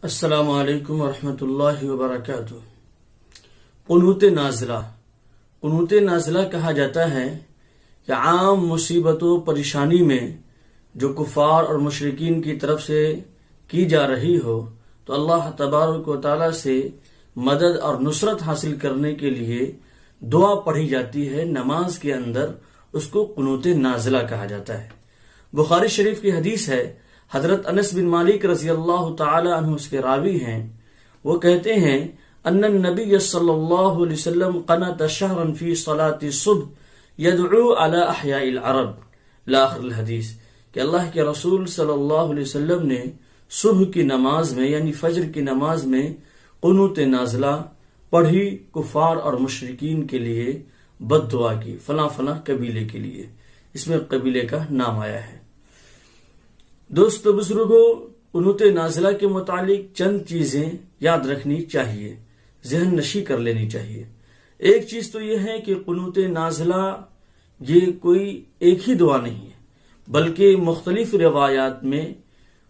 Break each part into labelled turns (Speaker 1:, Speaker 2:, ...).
Speaker 1: السلام علیکم ورحمۃ اللہ وبرکاتہ۔ قنوت نازلہ، قنوت نازلہ کہا جاتا ہے کہ عام مصیبت و پریشانی میں جو کفار اور مشرکین کی طرف سے کی جا رہی ہو تو اللہ تبارک و تعالی سے مدد اور نصرت حاصل کرنے کے لیے دعا پڑھی جاتی ہے نماز کے اندر، اس کو قنوت نازلہ کہا جاتا ہے۔ بخاری شریف کی حدیث ہے، حضرت انس بن مالک رضی اللہ تعالی عنہ اس کے راوی ہیں، وہ کہتے ہیں ان النبی صلی اللہ علیہ وسلم قنت شہرا فی صلاة الصبح یدعو علی احیاء العرب لاخر الحدیث، کہ اللہ کے رسول صلی اللہ علیہ وسلم نے صبح کی نماز میں یعنی فجر کی نماز میں قنوت نازلہ پڑھی، کفار اور مشرکین کے لیے بد دعا کی، فلاں فلاں قبیلے کے لیے، اس میں قبیلے کا نام آیا ہے۔ دوستو بزرگوں، قنوت نازلہ کے متعلق چند چیزیں یاد رکھنی چاہیے، ذہن نشی کر لینی چاہیے۔ ایک چیز تو یہ ہے کہ قنوت نازلہ یہ کوئی ایک ہی دعا نہیں ہے، بلکہ مختلف روایات میں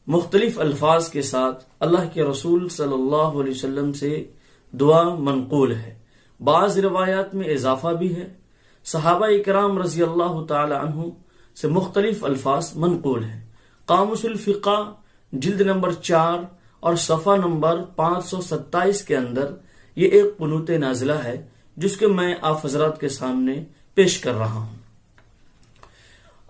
Speaker 1: مختلف الفاظ کے ساتھ اللہ کے رسول صلی اللہ علیہ وسلم سے دعا منقول ہے۔ بعض روایات میں اضافہ بھی ہے، صحابہ کرام رضی اللہ تعالی عنہ سے مختلف الفاظ منقول ہیں۔ قاموس الفقہ جلد نمبر 4 اور صفحہ نمبر 527 کے اندر یہ ایک قنوت نازلہ ہے جس کے میں آپ حضرات کے سامنے پیش کر رہا ہوں۔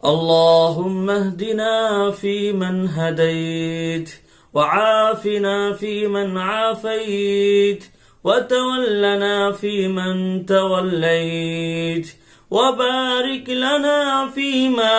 Speaker 1: اللہم اہدنا فی من ہدیت وعافنا فی من عافیت وتولنا فی من تولیت وبارک لنا فیما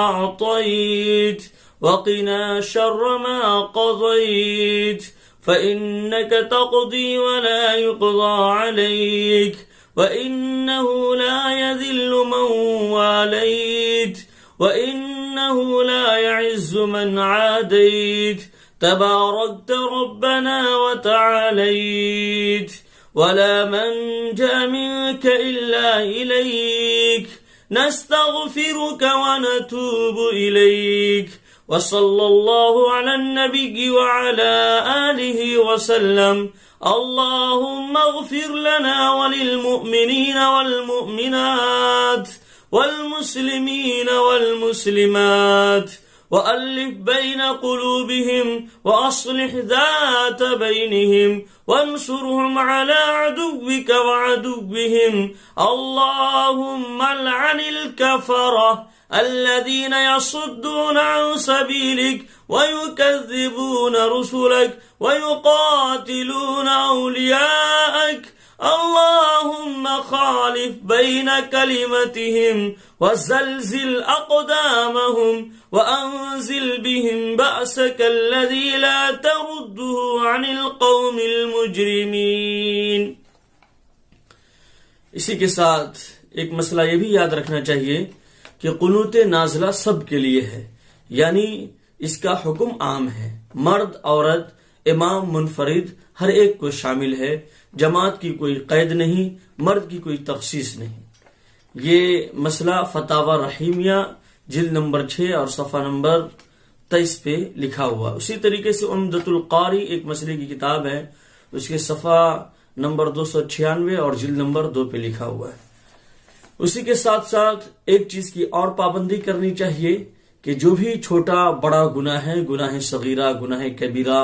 Speaker 1: اعطیت وقنا شر ما قضيت فإنك تقضي ولا يقضى عليك وإنه لا يذل من واليت وإنه لا يعز من عاديت تباركت ربنا وتعاليت ولا منجا منك إلا إليك نستغفرك ونتوب إليك وصلى الله على النبي وعلى آله وسلم اللهم اغفر لنا وللمؤمنين والمؤمنات والمسلمين والمسلمات وألف بين قلوبهم وأصلح ذات بينهم وانصرهم على عدوك وعدوهم اللهم العن الكفرة الذين يصدون عن سبيلك ويكذبون رسلك ويقاتلون أولياءك اللهم خالف بين كلمتهم وزلزل أقدامهم وأنزل بهم بأسك الذي لا ترده عن القوم المجرمين۔ اسی کے ساتھ ایک مسئلہ یہ بھی یاد رکھنا چاہیے کہ قنوت نازلہ سب کے لیے ہے، یعنی اس کا حکم عام ہے، مرد عورت امام منفرد ہر ایک کو شامل ہے، جماعت کی کوئی قید نہیں، مرد کی کوئی تخصیص نہیں۔ یہ مسئلہ فتاوی رحیمیہ جلد نمبر 6 اور صفحہ نمبر 23 پہ لکھا ہوا۔ اسی طریقے سے عمدۃ القاری ایک مسئلے کی کتاب ہے، اس کے صفحہ نمبر 296 اور جلد نمبر 2 پہ لکھا ہوا ہے۔ اسی کے ساتھ ساتھ ایک چیز کی اور پابندی کرنی چاہیے کہ جو بھی چھوٹا بڑا گناہ ہے، گناہ صغیرہ، گناہ کبیرہ،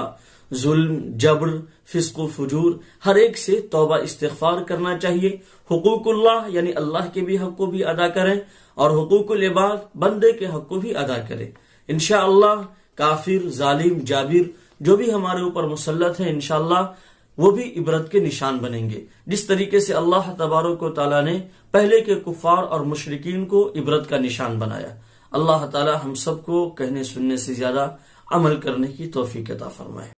Speaker 1: ظلم، جبر، فسق و فجور، ہر ایک سے توبہ استغفار کرنا چاہیے۔ حقوق اللہ یعنی اللہ کے بھی حق کو بھی ادا کریں اور حقوق العباد بندے کے حق کو بھی ادا کریں۔ انشاءاللہ کافر، ظالم، جابر جو بھی ہمارے اوپر مسلط ہیں انشاءاللہ وہ بھی عبرت کے نشان بنیں گے، جس طریقے سے اللہ تبارک و تعالیٰ نے پہلے کے کفار اور مشرکین کو عبرت کا نشان بنایا۔ اللہ تعالیٰ ہم سب کو کہنے سننے سے زیادہ عمل کرنے کی توفیق عطا فرمائے۔